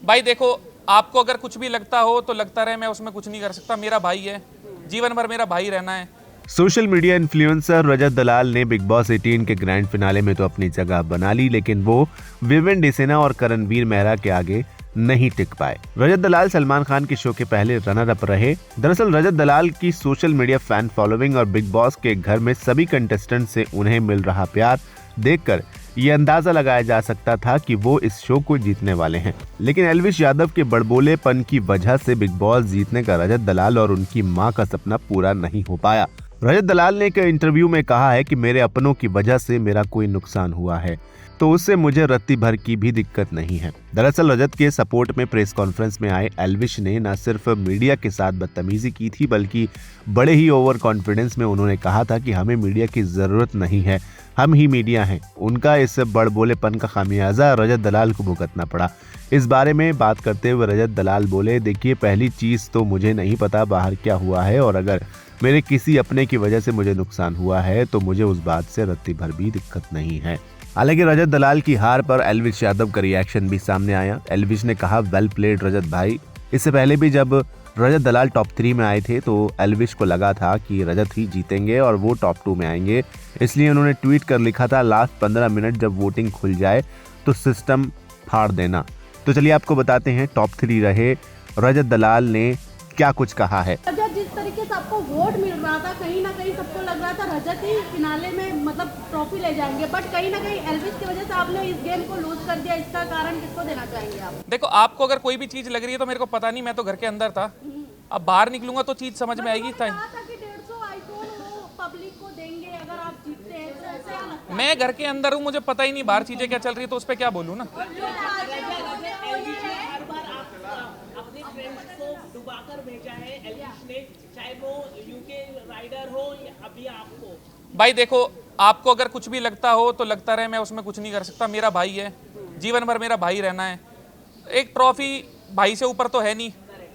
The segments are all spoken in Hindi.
भाई देखो, आपको अगर कुछ भी लगता हो तो लगता रहे, मैं उसमें कुछ नहीं कर सकता। मेरा भाई है, जीवन भर मेरा भाई रहना है। सोशल मीडिया इन्फ्लुएंसर रजत दलाल ने बिग बॉस 18 के ग्रैंड फिनाले में तो अपनी जगह बना ली, लेकिन वो विवेन डिसेना और करणवीर मेहरा के आगे नहीं टिक पाए। रजत दलाल सलमान खान के शो के पहले रनर अप रहे। दरअसल रजत दलाल की सोशल मीडिया फैन फॉलोइंग और बिग बॉस के घर में सभी कंटेस्टेंट से उन्हें मिल रहा प्यार देखकर ये अंदाजा लगाया जा सकता था कि वो इस शो को जीतने वाले हैं। लेकिन एल्विश यादव के बड़बोलेपन की वजह से बिग बॉस जीतने का रजत दलाल और उनकी मां का सपना पूरा नहीं हो पाया। रजत दलाल ने एक इंटरव्यू में कहा है कि मेरे अपनों की वजह से मेरा कोई नुकसान हुआ है तो उससे मुझे रत्ती भर की भी दिक्कत नहीं है। दरअसल रजत के सपोर्ट में प्रेस कॉन्फ्रेंस में आए एल्विश ने न सिर्फ मीडिया के साथ बदतमीजी की थी, बल्कि बड़े ही ओवर कॉन्फिडेंस में उन्होंने कहा था कि हमें मीडिया की जरूरत नहीं है, हम ही मीडिया हैं। उनका इस बड़बोलेपन का खामियाजा रजत दलाल को भुगतना पड़ा। इस बारे में बात करते हुए रजत दलाल बोले, देखिए पहली चीज तो मुझे नहीं पता बाहर क्या हुआ है, और अगर मेरे किसी अपने की वजह से मुझे नुकसान हुआ है तो मुझे उस बात से रत्ती भर भी दिक्कत नहीं है। हालांकि रजत दलाल की हार पर एल्विश यादव का रिएक्शन भी सामने आया। एल्विश ने कहा, वेल प्लेड रजत भाई। इससे पहले भी जब रजत दलाल टॉप 3 में आए थे तो एल्विश को लगा था कि रजत ही जीतेंगे और वो टॉप 2 में आएंगे, इसलिए उन्होंने ट्वीट कर लिखा था, लास्ट 15 मिनट जब वोटिंग खुल जाए तो सिस्टम फाड़ देना। तो चलिए आपको बताते हैं टॉप 3 रहे रजत दलाल ने क्या कुछ कहा है। जिस तरीके से आपको वोट मिल रहा था, कहीं ना कहीं सबको लग रहा था रजत ही फिनाले में मतलब ट्रॉफी ले जाएंगे, बट कहीं ना कहीं एल्विश की वजह से आपने इस गेम को लूज कर दिया। इसका कारण किसको देना चाहेंगे आप? देखो, आपको अगर कोई भी चीज लग रही है तो मेरे को पता नहीं, मैं तो घर के अंदर था। अब बाहर निकलूंगा तो चीज समझ में आएगी। कहा था कि 150 आईफोन वो पब्लिक को देंगे अगर आप जीतते हैं, तो ऐसा लगता है। मैं घर के अंदर हूँ, मुझे पता ही नहीं बाहर चीजें क्या चल रही है, तो उस पर क्या बोलूँ ना। अपने फ्रेंड्स को डुबाकर भेजा है एल्विश ने, चाहे वो यूके राइडर हो या अभी आपको। भाई देखो, आपको अगर कुछ भी लगता हो तो लगता रहे, मैं उसमें कुछ नहीं कर सकता। मेरा भाई है, जीवन भर मेरा भाई रहना है। एक ट्रॉफी भाई से ऊपर तो है नहीं।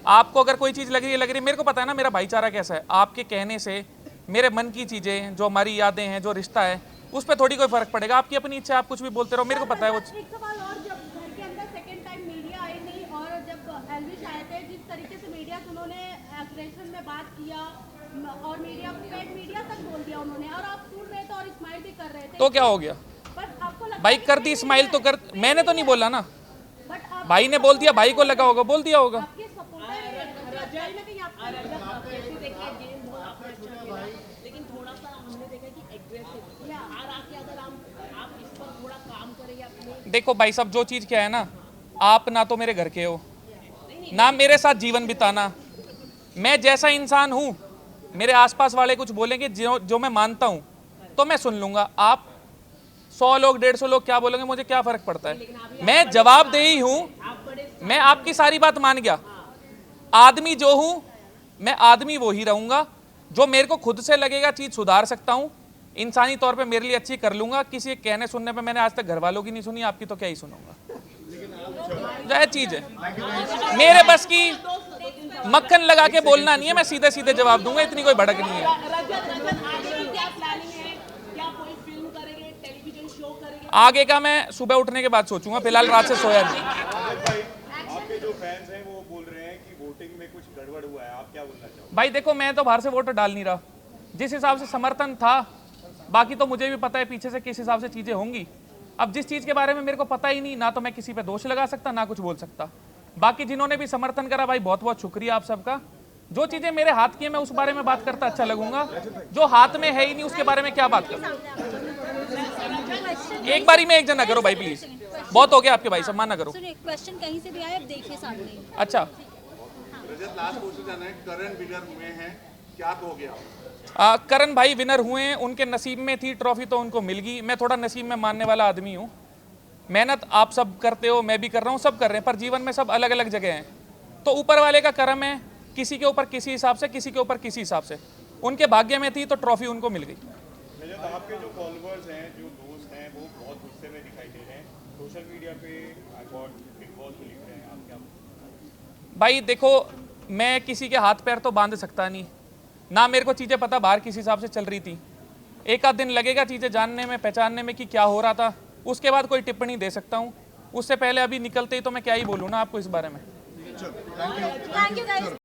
आपको अगर कोई चीज़ लग रही है, मेरे को पता है ना मेरा भाईचारा कैसा है। आपके कहने से मेरे मन की चीज़ें, जो हमारी यादें हैं, जो रिश्ता है, उस पर थोड़ी कोई फर्क पड़ेगा। आपकी अपनी इच्छा, आप कुछ भी बोलते रहो, मेरे को पता है वो। एक सवाल और, जब घर के अंदर सेकंड टाइम मीडिया आई नहीं और जब एल्विश आए थे, जिस तरीके से मीडिया से उन्होंने एग्रेशन में बात किया और मीडिया तक बोल दिया उन्होंने, और आप सुन रहे थे और स्माइल भी कर रहे थे, तो क्या हो गया? बट आपको लगता भाई है कर दी स्माइल तो कर, मैंने तो नहीं बोला ना, बट आप भाई ने बोल दिया, भाई को लगा होगा, बोल दिया होगा। आपके सपोर्टर कहीं ना कहीं आपको देखिए गेम बहुत आपने अच्छा खेला, लेकिन थोड़ा सा हमने देखा कि एग्रेसिव हार आके अगर आप इस पर थोड़ा काम करेंगे अपने। देखो भाई साहब, जो चीज़ क्या है ना, आप ना तो मेरे घर के हो, ना मेरे साथ जीवन बिताना। मैं जैसा इंसान हूँ, मेरे आसपास वाले कुछ बोलेंगे जो मैं मानता हूँ तो मैं सुन लूँगा। आप 100 लोग 150 लोग क्या बोलेंगे, मुझे क्या फ़र्क पड़ता है। मैं जवाबदेही हूँ, मैं आपकी सारी बात मान गया। आदमी जो हूँ मैं, आदमी वो ही रहूँगा। जो मेरे को खुद से लगेगा चीज़ सुधार सकता हूँ, इंसानी तौर पे मेरे लिए अच्छी कर लूँगा। किसी के कहने सुनने पे मैंने आज तक घर वालों की नहीं सुनी, आपकी तो क्या ही सुनूंगा। जायज़ चीज़ है, मेरे बस की मक्खन लगा के बोलना नहीं है, मैं सीधे सीधे जवाब दूंगा, इतनी कोई भड़क नहीं है। आगे का मैं सुबह उठने के बाद सोचूंगा, फिलहाल रात से सोया नहीं। आपके जो फैंस हैं वो बोल रहे हैं कि वोटिंग में कुछ गड़बड़ हुआ है, आप क्या बोलना चाहोगे? भाई देखो, मैं तो बाहर से वोट डाल नहीं रहा। जिस हिसाब से समर्थन था, बाकी तो मुझे भी पता है पीछे से किस हिसाब से चीज़ें होंगी। अब जिस चीज़ के बारे में मेरे को पता ही नहीं, ना तो मैं किसी पे दोष लगा सकता, ना कुछ बोल सकता। बाकी जिन्होंने भी समर्थन करा, भाई बहुत बहुत शुक्रिया आप सबका। जो चीज़ें मेरे हाथ की है मैं उस बारे में बात करता अच्छा लगूंगा, जो हाथ में है ही नहीं उसके बारे में क्या बात करूं। एक बारी में एक जना करो भाई प्लीज, बहुत हो गया आपके भाई, सम्मान ना करो। क्वेश्चन कहीं से भी आए, देखिए सामने। अच्छा रजत, लास्ट क्वेश्चन है, करण विनर हुए हैं, क्या कहोगे आप? करण भाई विनर हुए हैं, उनके नसीब में थी ट्रॉफी तो उनको मिल गई। मैं थोड़ा नसीब में मानने वाला आदमी हूँ। मेहनत आप सब करते हो, मैं भी कर रहा हूँ, सब कर रहे हैं, पर जीवन में सब अलग अलग जगह हैं। तो ऊपर वाले का करम है, किसी के ऊपर किसी हिसाब से, किसी के ऊपर किसी हिसाब से। उनके भाग्य में थी तो ट्रॉफी उनको मिल गई। रजत, आपके जो फॉलोअर्स हैं, जो दोस्त हैं, वो बहुत गुस्से में दिखाई दे रहे हैं सोशल मीडिया पे, बिग बॉस को लिख रहे हैं, आप क्या? भाई देखो, मैं किसी के हाथ पैर तो बांध सकता नहीं ना, मेरे को चीज़ें पता बाहर किस हिसाब से चल रही थी। एक आध दिन लगेगा चीज़ें जानने में, पहचानने में कि क्या हो रहा था, उसके बाद कोई टिप्पणी दे सकता हूँ। उससे पहले अभी निकलते ही तो मैं क्या ही बोलूँ ना आपको इस बारे में। चलो thank you thank you guys.